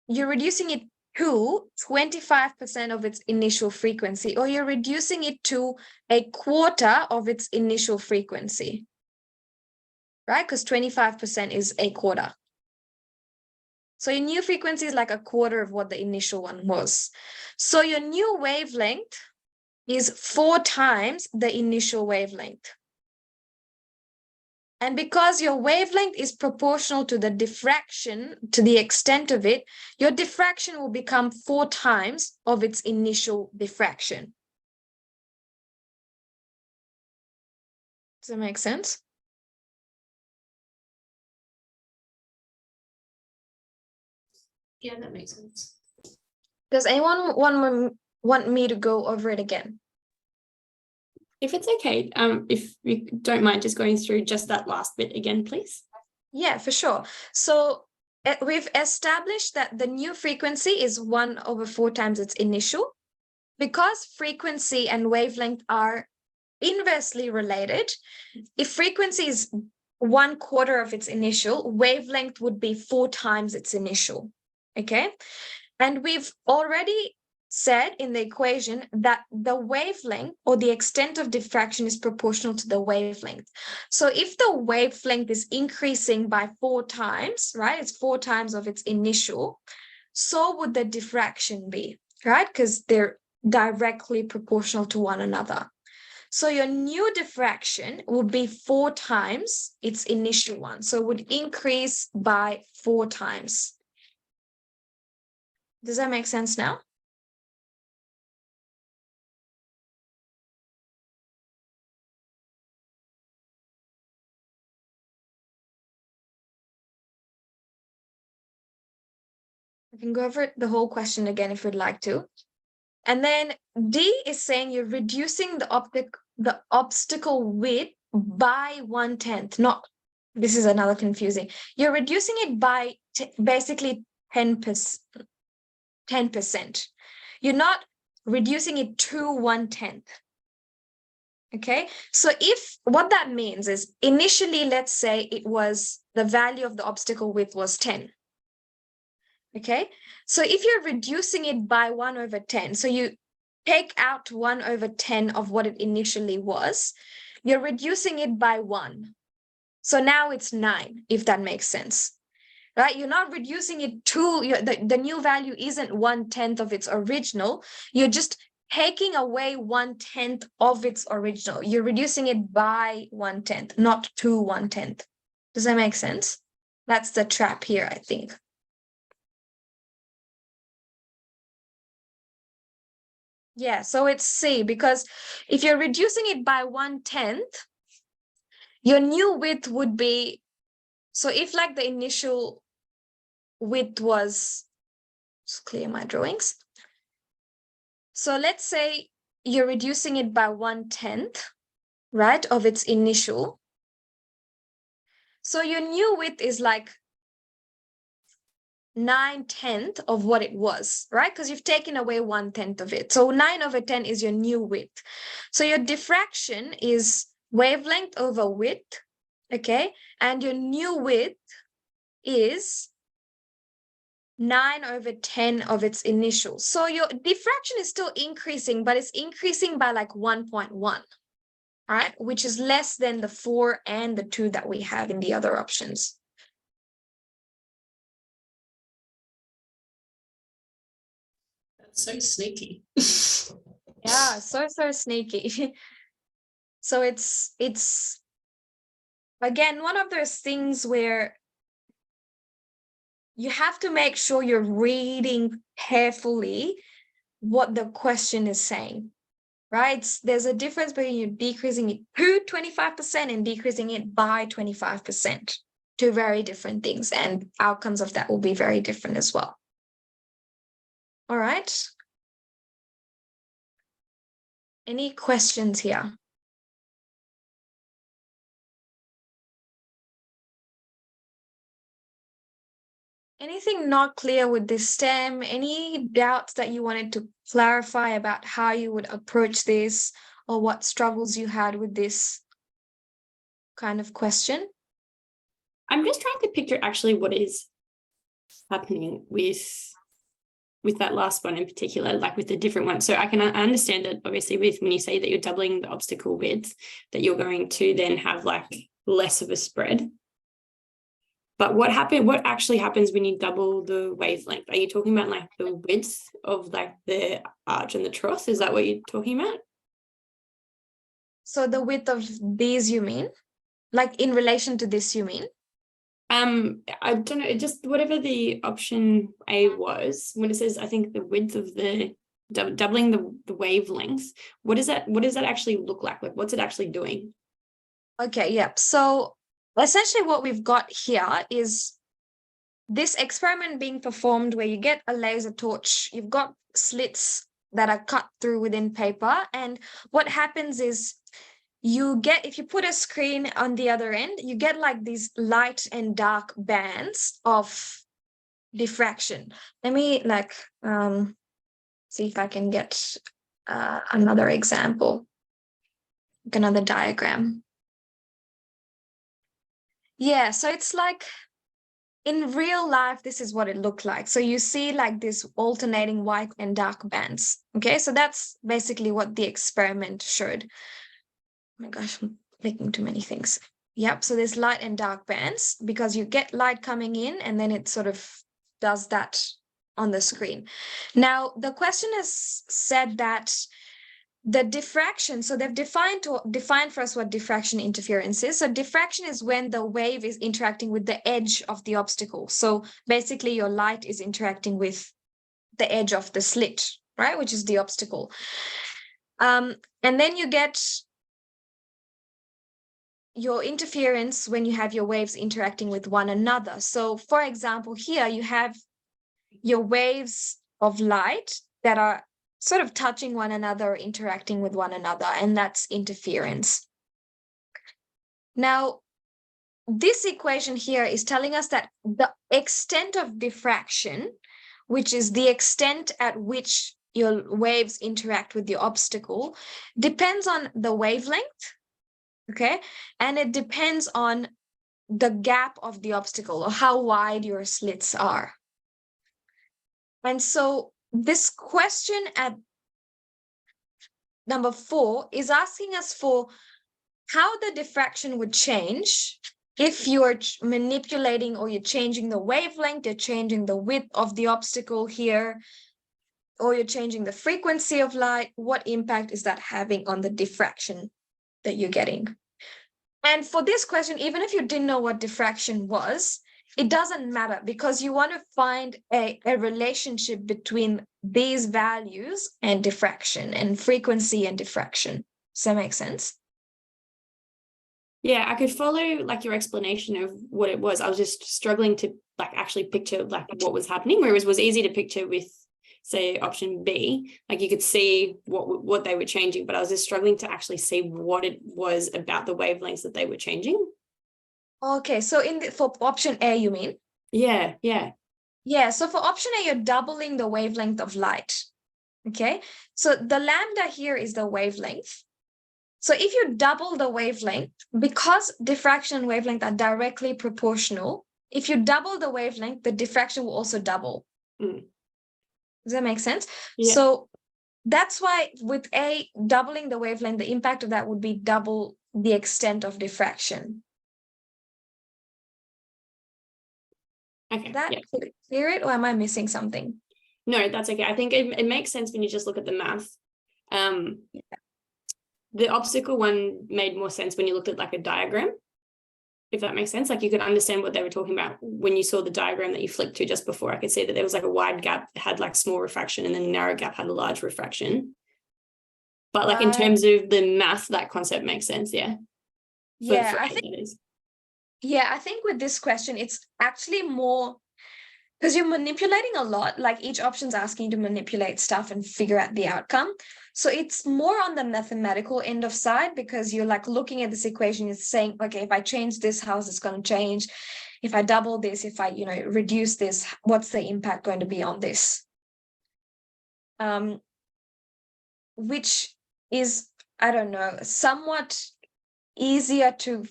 you're reducing it to 25% of its initial frequency, or you're reducing it to a quarter of its initial frequency, right? Because 25% is a quarter. So your new frequency is like a quarter of what the initial one was. So your new wavelength is 4 times the initial wavelength. And because your wavelength is proportional to the diffraction, to the extent of it, your diffraction will become 4 times of its initial diffraction. Does that make sense? Yeah, that makes sense. Does anyone want me to go over it again? If it's okay, if you don't mind just going through just that last bit again, please. Yeah, for sure. So we've established that the new frequency is 1/4 times its initial. Because frequency and wavelength are inversely related, if frequency is 1/4 of its initial, wavelength would be 4 times its initial. Okay, and we've already said in the equation that the wavelength or the extent of diffraction is proportional to the wavelength. So if the wavelength is increasing by 4 times, right, it's 4 times of its initial, so would the diffraction be, right? Because they're directly proportional to one another. So your new diffraction will be 4 times its initial one. So it would increase by 4 times. Does that make sense now? I can go over the whole question again if you'd like to. And then D is saying you're reducing the obstacle width by 1/10. Not, this is another confusing. You're reducing it by basically 10%. You're not reducing it to 1/10. Okay, so if what that means is initially, let's say it was the value of the obstacle width was 10. Okay, so if you're reducing it by 1/10, so you take out 1/10 of what it initially was, you're reducing it by 1. So now it's 9, if that makes sense, right? You're not reducing it to, the new value isn't 1/10 of its original. You're just taking away 1/10 of its original. You're reducing it by 1/10, not to 1/10. Does that make sense? That's the trap here, I think. Yeah, so it's C, because if you're reducing it by 1/10, your new width would be, so if like the initial width was, just clear my drawings. So let's say you're reducing it by 1/10, right, of its initial. So your new width is like 9/10 of what it was, right? Because you've taken away 1/10 of it. So 9/10 is your new width. So your diffraction is wavelength over width, okay? And your new width is 9/10 of its initial. So your diffraction is still increasing, but it's increasing by like 1.1, right? Which is less than the 4 and the 2 that we have in the other options. So sneaky. Yeah, so sneaky. So it's again one of those things where you have to make sure you're reading carefully what the question is saying, right? There's a difference between you decreasing it to 25% and decreasing it by 25%. two very different things, and outcomes of that will be very different as well. All right. Any questions here? Anything not clear with this stem? Any doubts that you wanted to clarify about how you would approach this, or what struggles you had with this kind of question? I'm just trying to picture actually what is happening with that last one in particular, like with the different ones. So I can understand that obviously with when you say that you're doubling the obstacle width, that you're going to then have like less of a spread. But what actually happens when you double the wavelength? Are you talking about like the width of like the arch and the trough? Is that what you're talking about? So the width of these, you mean? Like in relation to this, you mean? I don't know, just whatever the option A was, when it says, I think the width of the doubling the wavelengths, what does that actually look like? Like, what's it actually doing? Okay, yeah. So essentially what we've got here is this experiment being performed where you get a laser torch, you've got slits that are cut through within paper, and what happens is you get, if you put a screen on the other end, you get like these light and dark bands of diffraction. Let me like see if I can get another example, like another diagram. Yeah, so it's like in real life, this is what it looked like. So you see like this alternating white and dark bands. Okay, so that's basically what the experiment showed. Oh my gosh, I'm clicking too many things. Yep, so there's light and dark bands because you get light coming in and then it sort of does that on the screen. Now, the question has said that the diffraction, so they've defined for us what diffraction interference is. So diffraction is when the wave is interacting with the edge of the obstacle. So basically your light is interacting with the edge of the slit, right, which is the obstacle. And then you get your interference when you have your waves interacting with one another. So for example, here you have your waves of light that are sort of touching one another, interacting with one another, and that's interference. Now, this equation here is telling us that the extent of diffraction, which is the extent at which your waves interact with the obstacle, depends on the wavelength, okay? And it depends on the gap of the obstacle or how wide your slits are. And so this question at number 4 is asking us for how the diffraction would change if you're manipulating or you're changing the wavelength, you're changing the width of the obstacle here, or you're changing the frequency of light. What impact is that having on the diffraction that you're getting? And for this question, even if you didn't know what diffraction was, it doesn't matter because you want to find a relationship between these values and diffraction and frequency and diffraction. Does that make sense? Yeah, I could follow like your explanation of what it was. I was just struggling to like actually picture like what was happening, whereas it was easy to picture with, say, option B. Like you could see what they were changing, but I was just struggling to actually see what it was about the wavelengths that they were changing. Okay, so for option A, you mean? Yeah. Yeah, so for option A, you're doubling the wavelength of light. Okay, so the lambda here is the wavelength. So if you double the wavelength, because diffraction and wavelength are directly proportional, if you double the wavelength, the diffraction will also double. Mm. Does that make sense? Yeah. So that's why with A, doubling the wavelength, the impact of that would be double the extent of diffraction. Okay. That clear it, or am I missing something? No, that's okay. I think it makes sense when you just look at the math. The obstacle one made more sense when you looked at like a diagram, if that makes sense. Like you could understand what they were talking about when you saw the diagram that you flicked to just before. I could see that there was like a wide gap that had like small refraction and then a narrow gap had a large refraction. But like in terms of the math, that concept makes sense, yeah. Yeah, Yeah, I think with this question, it's actually more because you're manipulating a lot, like each option's asking you to manipulate stuff and figure out the outcome. So it's more on the mathematical end of side because you're like looking at this equation, you're saying, okay, if I change this, how's this going to change? If I double this, if I, reduce this, what's the impact going to be on this? Which is, I don't know, somewhat easier to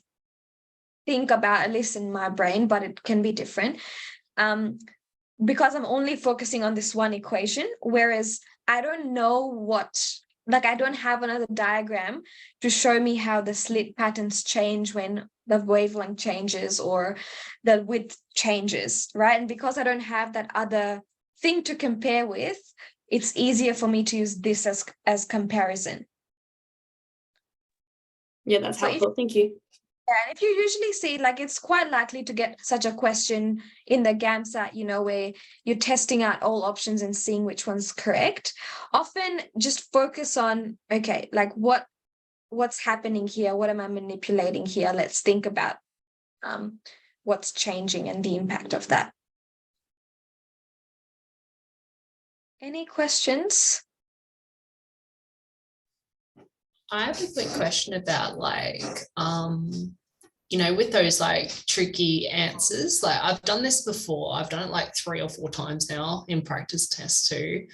think about, at least in my brain, but it can be different. Because I'm only focusing on this one equation, whereas I don't know I don't have another diagram to show me how the slit patterns change when the wavelength changes or the width changes, right? And because I don't have that other thing to compare with, it's easier for me to use this as comparison. Yeah, that's helpful. Thank you. Yeah, and if you usually see, like, it's quite likely to get such a question in the GAMSAT, where you're testing out all options and seeing which one's correct. Often just focus on, okay, like what's happening here? What am I manipulating here? Let's think about what's changing and the impact of that. Any questions? I have a quick question about with those like tricky answers. Like I've done this before. I've done it like 3 or 4 times now in practice tests too.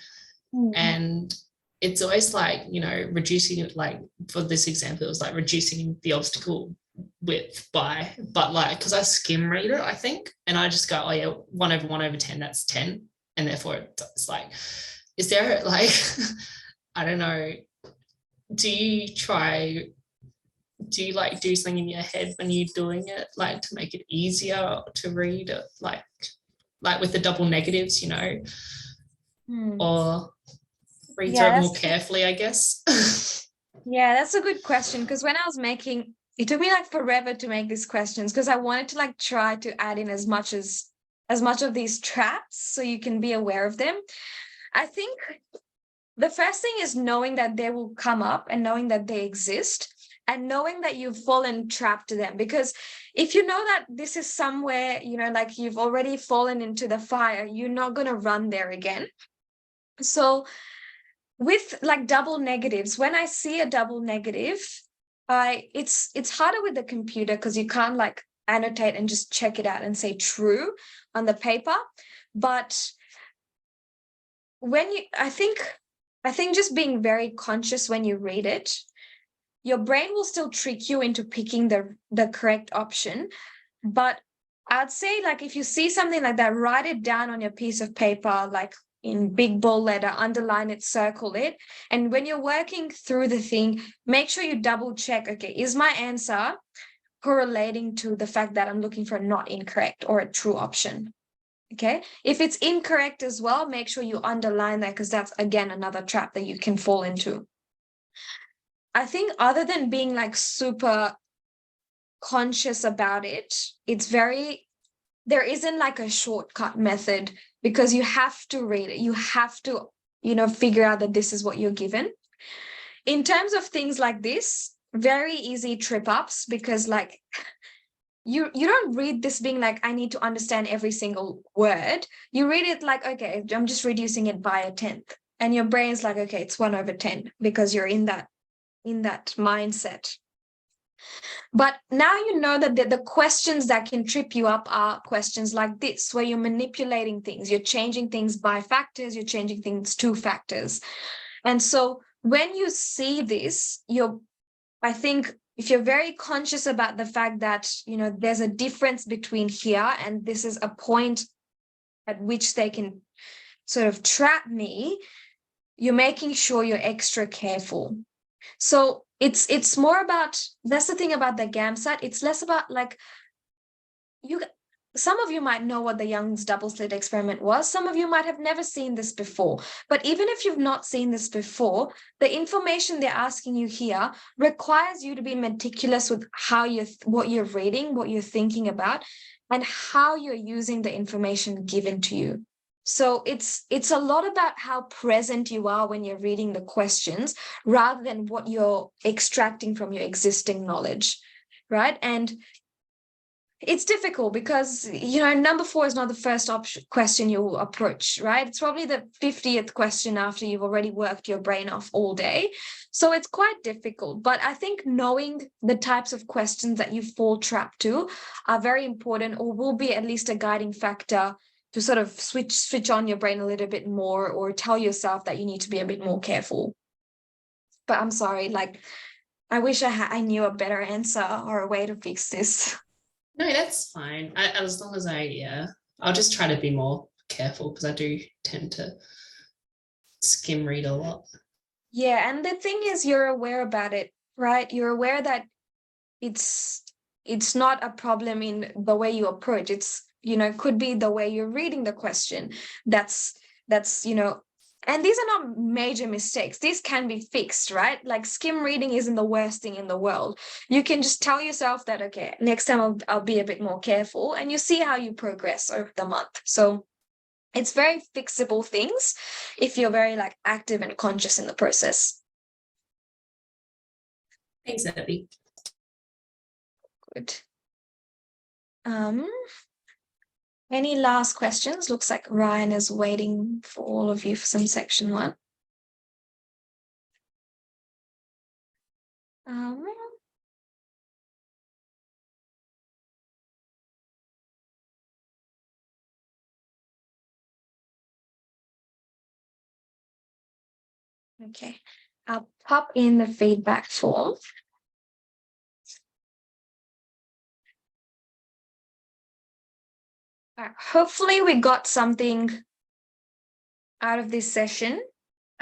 And it's always like, reducing it, like for this example, it was like reducing the obstacle width but like, because I skim read it, I think, and I just go, oh yeah, 1/1/10, that's 10. And therefore it's like, is there like, I don't know, do you like do something in your head when you're doing it, like to make it easier to read it, like with the double negatives, or read through it more carefully, I guess? Yeah, that's a good question, because when I was making, it took me like forever to make these questions because I wanted to like try to add in as much of these traps so you can be aware of them. I think the first thing is knowing that they will come up and knowing that they exist and knowing that you've fallen trapped to them. Because if you know that this is somewhere, like you've already fallen into the fire, you're not going to run there again. So with like double negatives, when I see a double negative, it's harder with the computer because you can't like annotate and just check it out and say true on the paper. But when I think just being very conscious when you read it, your brain will still trick you into picking the correct option. But I'd say, like, if you see something like that, write it down on your piece of paper, like in big bold letter, underline it, circle it. And when you're working through the thing, make sure you double check, okay, is my answer correlating to the fact that I'm looking for a not incorrect or a true option? Okay, if it's incorrect as well, make sure you underline that, because that's again another trap that you can fall into. I think other than being like super conscious about it, there isn't like a shortcut method, because you have to read it. You have to, figure out that this is what you're given. In terms of things like this, very easy trip ups, because like you don't read this being like, I need to understand every single word. You read it like, okay, I'm just reducing it by 1/10. And your brain's like, okay, it's 1/10, because you're in that mindset. But now you know that the questions that can trip you up are questions like this, where you're manipulating things, you're changing things by factors, you're changing things to factors. And so when you see this, I think if you're very conscious about the fact that, there's a difference between here and this is a point at which they can sort of trap me, you're making sure you're extra careful. So it's more about, that's the thing about the GAMSAT. It's less about like, some of you might know what the Young's double slit experiment was. Some of you might have never seen this before. But even if you've not seen this before, the information they're asking you here requires you to be meticulous with what you're reading, what you're thinking about, and how you're using the information given to you. So it's a lot about how present you are when you're reading the questions, rather than what you're extracting from your existing knowledge, right? And it's difficult because, you know, number 4 is not the first question you'll approach, right? It's probably the 50th question after you've already worked your brain off all day. So it's quite difficult. But I think knowing the types of questions that you fall trap to are very important, or will be at least a guiding factor to sort of switch on your brain a little bit more, or tell yourself that you need to be a bit more careful. But I'm sorry, like, I wish I knew a better answer or a way to fix this. No, that's fine. As long as I'll just try to be more careful, because I do tend to skim read a lot. Yeah, and the thing is, you're aware about it, right? You're aware that it's not a problem in the way you approach. It's, you know, could be the way you're reading the question. That's, you know, and these are not major mistakes. These can be fixed, right? Like, skim reading isn't the worst thing in the world. You can just tell yourself that, okay, next time I'll be a bit more careful, and you see how you progress over the month. So it's very fixable things if you're very like active and conscious in the process. Thanks, Abby. Good. Any last questions? Looks like Ryan is waiting for all of you for some section 1. Okay, I'll pop in the feedback form. Hopefully we got something out of this session.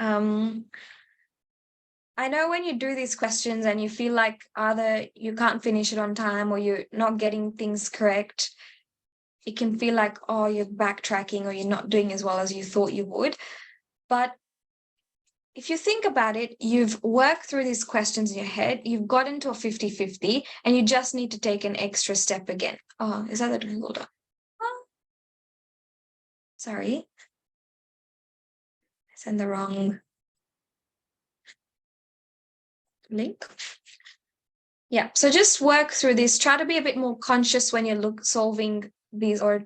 I know when you do these questions and you feel like either you can't finish it on time or you're not getting things correct, it can feel like, oh, you're backtracking or you're not doing as well as you thought you would. But if you think about it, you've worked through these questions in your head, you've got into a 50-50, and you just need to take an extra step again. Oh, is that the Google Doc? Oh. Sorry. I sent the wrong link. Yeah, so just work through this. Try to be a bit more conscious when you're solving these, or,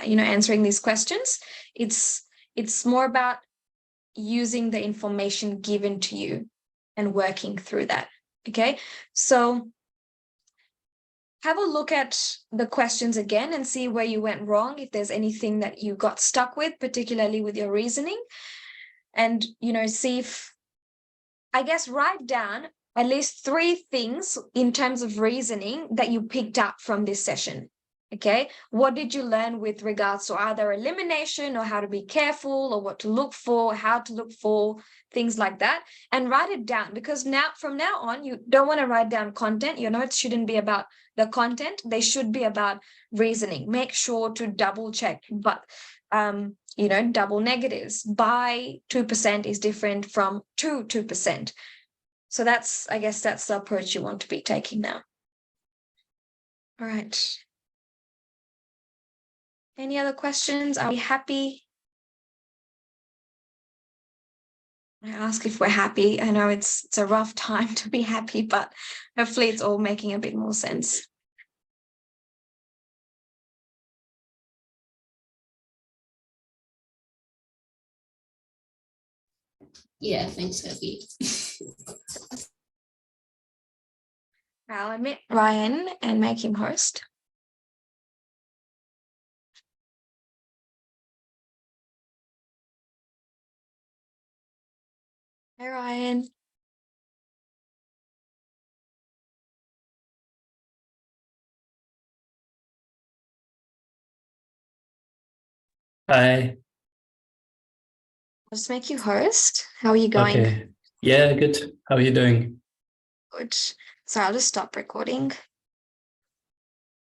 you know, answering these questions. It's more about using the information given to you and working through that. Okay, so have a look at the questions again and see where you went wrong, if there's anything that you got stuck with, particularly with your reasoning. And, you know, see if, I guess, write down at least 3 things in terms of reasoning that you picked up from this session. Okay, what did you learn with regards to either elimination, or how to be careful, or what to look for, how to look for, things like that, and write it down, because from now on, you don't want to write down content. Your notes shouldn't be about the content. They should be about reasoning. Make sure to double check, but, you know, double negatives. By 2% is different from 2%. So I guess that's the approach you want to be taking now. All right. Any other questions? Are we happy? I ask if we're happy. I know it's a rough time to be happy, but hopefully it's all making a bit more sense. Yeah, thanks, Abby. I'll admit Ryan and make him host. Hi, Ryan. Hi. I'll just make you host. How are you going? Okay. Yeah, good. How are you doing? Good. So I'll just stop recording.